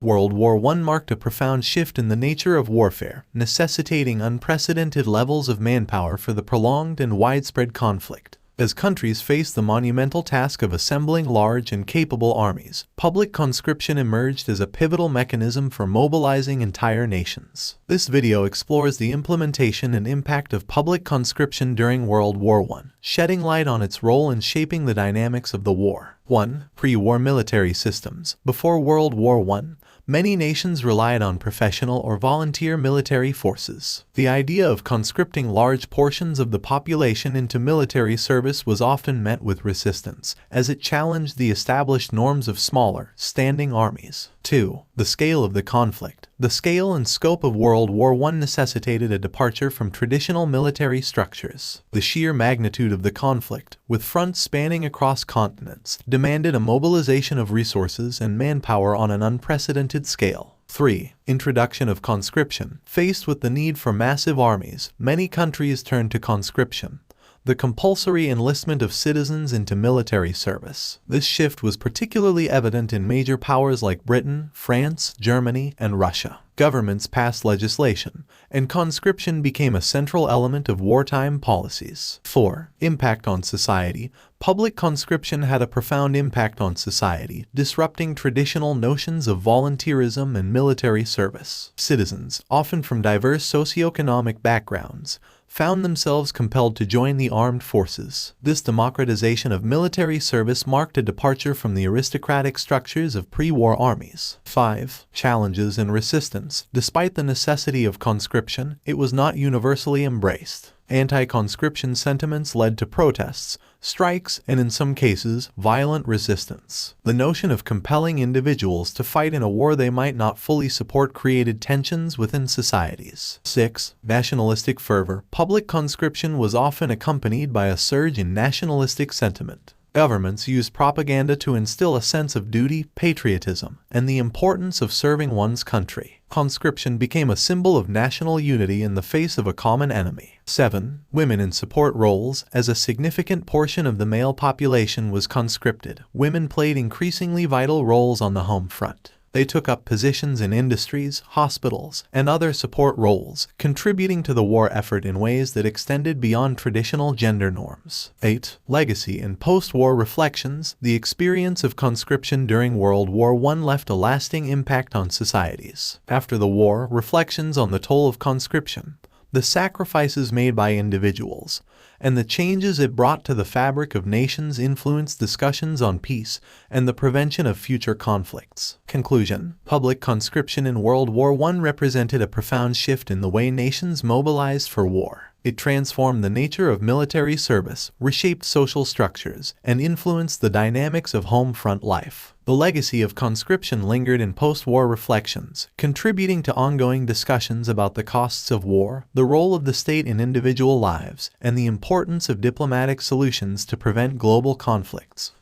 World War I marked a profound shift in the nature of warfare, necessitating unprecedented levels of manpower for the prolonged and widespread conflict. As countries faced the monumental task of assembling large and capable armies, public conscription emerged as a pivotal mechanism for mobilizing entire nations. This video explores the implementation and impact of public conscription during World War I, shedding light on its role in shaping the dynamics of the war. 1. Pre-war military systems. Before World War I, many nations relied on professional or volunteer military forces. The idea of conscripting large portions of the population into military service was often met with resistance, as it challenged the established norms of smaller, standing armies. 2. The scale of the conflict. The scale and scope of World War I necessitated a departure from traditional military structures. The sheer magnitude of the conflict, with fronts spanning across continents, demanded a mobilization of resources and manpower on an unprecedented scale. 3. Introduction of conscription. Faced with the need for massive armies, many countries turned to conscription, the compulsory enlistment of citizens into military service. This shift was particularly evident in major powers like Britain, France, Germany, and Russia. Governments passed legislation, and conscription became a central element of wartime policies. 4. Impact on society. Public conscription had a profound impact on society, disrupting traditional notions of volunteerism and military service. Citizens, often from diverse socioeconomic backgrounds, found themselves compelled to join the armed forces. This democratization of military service marked a departure from the aristocratic structures of pre-war armies. 5. Challenges and resistance. Despite the necessity of conscription, it was not universally embraced. Anti-conscription sentiments led to protests, strikes, and in some cases, violent resistance. The notion of compelling individuals to fight in a war they might not fully support created tensions within societies. 6. Nationalistic fervor. Public conscription was often accompanied by a surge in nationalistic sentiment. Governments used propaganda to instill a sense of duty, patriotism, and the importance of serving one's country. Conscription became a symbol of national unity in the face of a common enemy. 7. Women in support roles. As a significant portion of the male population was conscripted, women played increasingly vital roles on the home front. They took up positions in industries, hospitals, and other support roles, contributing to the war effort in ways that extended beyond traditional gender norms. 8. Legacy and post-war reflections. The experience of conscription during World War I left a lasting impact on societies. After the war, reflections on the toll of conscription, the sacrifices made by individuals, and the changes it brought to the fabric of nations influenced discussions on peace and the prevention of future conflicts. Conclusion. Public conscription in World War I represented a profound shift in the way nations mobilized for war. It transformed the nature of military service, reshaped social structures, and influenced the dynamics of home front life. The legacy of conscription lingered in post-war reflections, contributing to ongoing discussions about the costs of war, the role of the state in individual lives, and the importance of diplomatic solutions to prevent global conflicts.